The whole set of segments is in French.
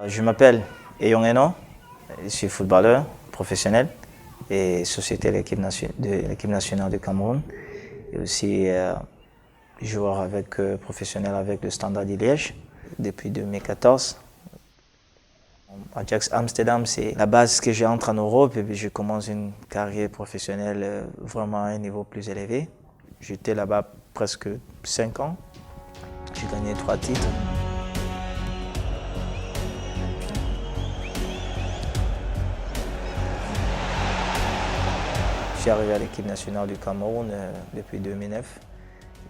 Je m'appelle Eyong Eno, je suis footballeur professionnel et société de l'équipe nationale du Cameroun. Et aussi joueur professionnel avec le Standard de Liège depuis 2014. Ajax Amsterdam, c'est la base que j'entre en Europe et puis je commence une carrière professionnelle vraiment à un niveau plus élevé. J'étais là-bas presque 5 ans. J'ai gagné 3 titres. Je suis arrivé à l'équipe nationale du Cameroun depuis 2009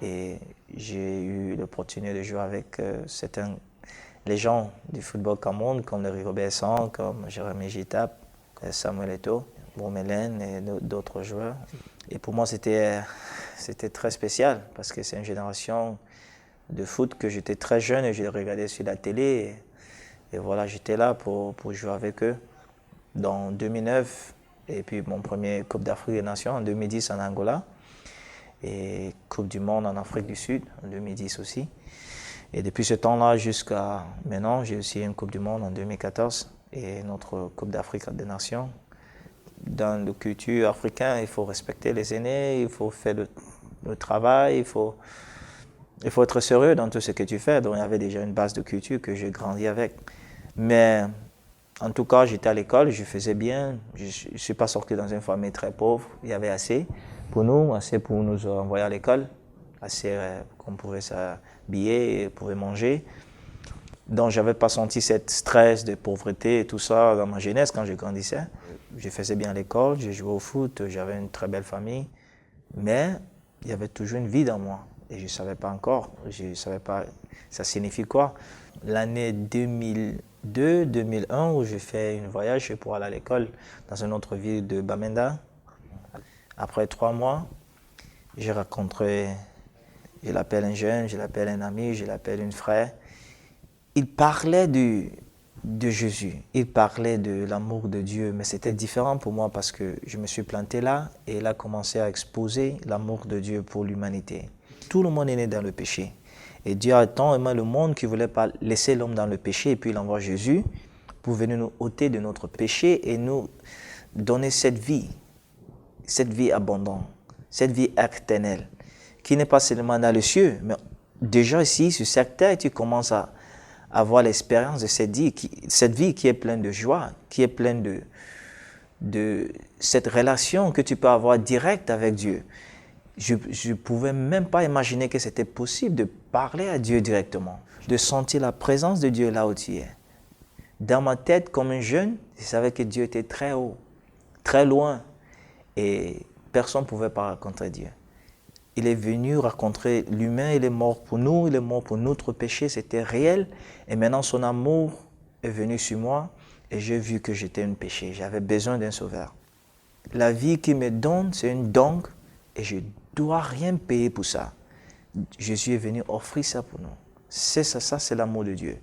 et j'ai eu l'opportunité de jouer avec certains légendes du football Cameroun comme le Rigobert Song, comme Jérémy Gitap, Samuel Eto'o, Boumelen et d'autres joueurs. Et pour moi, c'était très spécial parce que c'est une génération de foot que j'étais très jeune et je regardais sur la télé. Et voilà, j'étais là pour jouer avec eux. Dans 2009, et puis mon premier Coupe d'Afrique des Nations en 2010 en Angola. Et Coupe du Monde en Afrique du Sud en 2010 aussi. Et depuis ce temps-là jusqu'à maintenant, j'ai aussi une Coupe du Monde en 2014 et notre Coupe d'Afrique des Nations. Dans la culture africaine, il faut respecter les aînés, il faut faire le travail, il faut être sérieux dans tout ce que tu fais. Donc il y avait déjà une base de culture que j'ai grandi avec. Mais en tout cas, j'étais à l'école, je faisais bien. Je ne suis pas sorti dans une famille très pauvre. Il y avait assez pour nous envoyer à l'école, assez qu'on pouvait s'habiller et pouvait manger. Donc, je n'avais pas senti cette stress de pauvreté et tout ça dans ma jeunesse quand je grandissais. Je faisais bien à l'école, je jouais au foot, j'avais une très belle famille. Mais il y avait toujours une vie dans moi. Et je ne savais pas encore, je ne savais pas ça signifie quoi. L'année 2002-2001 où j'ai fait un voyage pour aller à l'école dans une autre ville de Bamenda. Après 3 mois, j'ai rencontré, je l'appelle un jeune, je l'appelle un ami, je l'appelle un frère. Il parlait de Jésus, il parlait de l'amour de Dieu, mais c'était différent pour moi parce que je me suis planté là et il a commencé à exposer l'amour de Dieu pour l'humanité. Tout le monde est né dans le péché. Et Dieu a tant aimé le monde qu'il ne voulait pas laisser l'homme dans le péché. Et puis il envoie Jésus pour venir nous ôter de notre péché et nous donner cette vie abondante, cette vie éternelle, qui n'est pas seulement dans les cieux, mais déjà ici, sur cette terre, tu commences à avoir l'expérience de cette vie qui est pleine de joie, qui est pleine de cette relation que tu peux avoir directe avec Dieu. Je ne pouvais même pas imaginer que c'était possible de parler à Dieu directement, de sentir la présence de Dieu là où tu es. Dans ma tête, comme un jeune, je savais que Dieu était très haut, très loin, et personne ne pouvait pas rencontrer Dieu. Il est venu rencontrer l'humain, il est mort pour nous, il est mort pour notre péché, c'était réel, et maintenant son amour est venu sur moi, et j'ai vu que j'étais un péché, j'avais besoin d'un sauveur. La vie qu'il me donne, c'est une don, et je ne dois rien payer pour ça. Jésus est venu offrir ça pour nous. C'est ça c'est l'amour de Dieu.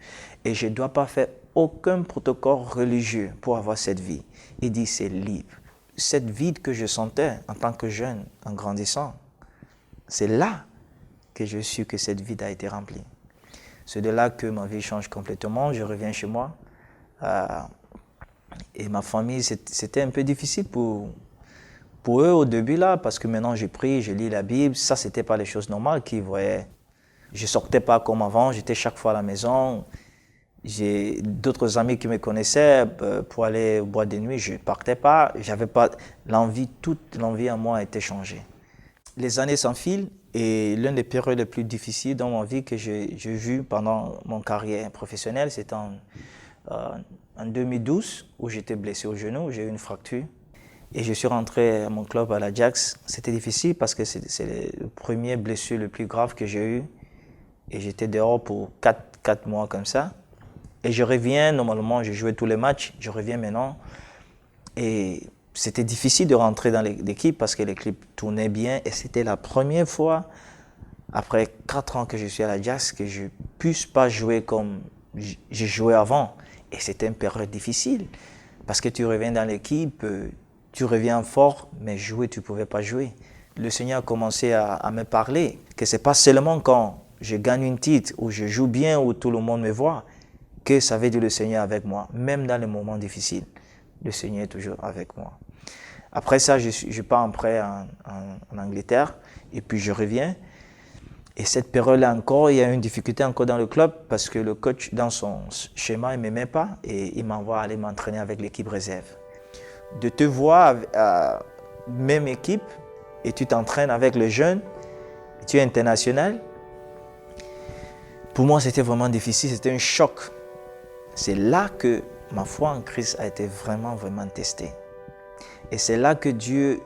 Et je ne dois pas faire aucun protocole religieux pour avoir cette vie. Il dit c'est libre. Cette vie que je sentais en tant que jeune, en grandissant, c'est là que je suis que cette vie a été remplie. C'est de là que ma vie change complètement. Je reviens chez moi. Et ma famille, c'était un peu difficile pour eux au début là, parce que maintenant j'ai prie, je lis la Bible, ça c'était pas les choses normales qu'ils voyaient. Je sortais pas comme avant, j'étais chaque fois à la maison. J'ai d'autres amis qui me connaissaient pour aller au boîte de nuit, je partais pas, j'avais pas l'envie, toute l'envie en moi a été changée. Les années s'enfilent et l'une des périodes les plus difficiles dans ma vie que j'ai vues pendant mon carrière professionnelle, c'était en 2012 où j'étais blessé au genou, j'ai eu une fracture. Et je suis rentré à mon club à l'Ajax. C'était difficile parce que c'est le premier blessure le plus grave que j'ai eu. Et j'étais dehors pour 4 mois comme ça. Et je reviens, normalement, je jouais tous les matchs. Je reviens maintenant. Et c'était difficile de rentrer dans l'équipe parce que l'équipe tournait bien. Et c'était la première fois, après 4 ans que je suis à l'Ajax, que je ne puisse pas jouer comme j'ai joué avant. Et c'était une période difficile. Parce que tu reviens dans l'équipe, tu reviens fort, mais jouer, tu ne pouvais pas jouer. Le Seigneur a commencé à me parler, que ce n'est pas seulement quand je gagne une titre, ou je joue bien, ou tout le monde me voit, que ça veut dire le Seigneur avec moi. Même dans les moments difficiles, le Seigneur est toujours avec moi. Après ça, je pars en prêt en Angleterre et puis je reviens. Et cette période-là encore, il y a une difficulté encore dans le club parce que le coach, dans son schéma, il ne m'aimait pas et il m'envoie aller m'entraîner avec l'équipe réserve. De te voir à même équipe et tu t'entraînes avec les jeunes, tu es international, pour moi c'était vraiment difficile, c'était un choc. C'est là que ma foi en Christ a été vraiment testée. Et c'est là que Dieu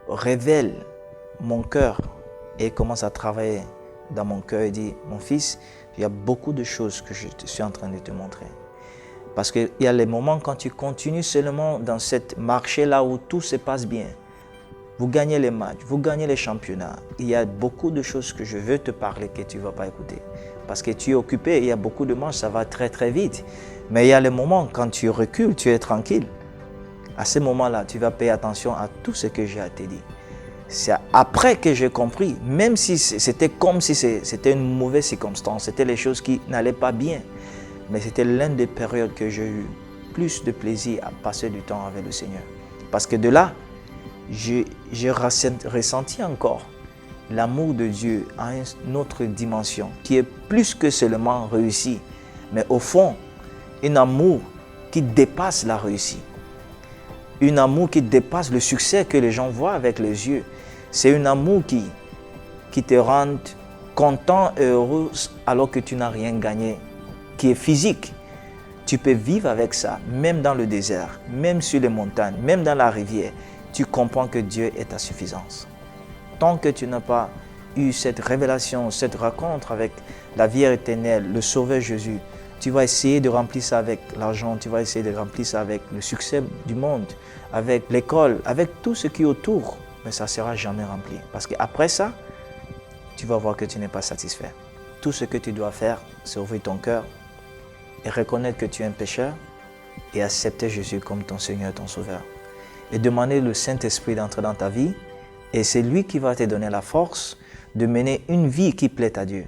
révèle mon cœur et commence à travailler dans mon cœur et dit, mon fils, il y a beaucoup de choses que je suis en train de te montrer. Parce qu'il y a les moments quand tu continues seulement dans cette marché-là où tout se passe bien. Vous gagnez les matchs, vous gagnez les championnats. Il y a beaucoup de choses que je veux te parler que tu ne vas pas écouter. Parce que tu es occupé, il y a beaucoup de matchs, ça va très très vite. Mais il y a les moments quand tu recules, tu es tranquille. À ce moment-là, tu vas payer attention à tout ce que j'ai à te dire. C'est après que j'ai compris, même si c'était comme si c'était une mauvaise circonstance, c'était les choses qui n'allaient pas bien. Mais c'était l'une des périodes que j'ai eu plus de plaisir à passer du temps avec le Seigneur. Parce que de là, j'ai ressenti encore l'amour de Dieu à une autre dimension qui est plus que seulement réussi, mais au fond, un amour qui dépasse la réussite. Un amour qui dépasse le succès que les gens voient avec les yeux. C'est un amour qui te rend content et heureux alors que tu n'as rien gagné, qui est physique. Tu peux vivre avec ça, même dans le désert, même sur les montagnes, même dans la rivière. Tu comprends que Dieu est ta suffisance. Tant que tu n'as pas eu cette révélation, cette rencontre avec la vie éternelle, le Sauveur Jésus, tu vas essayer de remplir ça avec l'argent, tu vas essayer de remplir ça avec le succès du monde, avec l'école, avec tout ce qui est autour, mais ça ne sera jamais rempli. Parce qu'après ça, tu vas voir que tu n'es pas satisfait. Tout ce que tu dois faire, c'est ouvrir ton cœur et reconnaître que tu es un pécheur et accepter Jésus comme ton Seigneur, ton Sauveur. Et demander le Saint-Esprit d'entrer dans ta vie et c'est lui qui va te donner la force de mener une vie qui plaît à Dieu.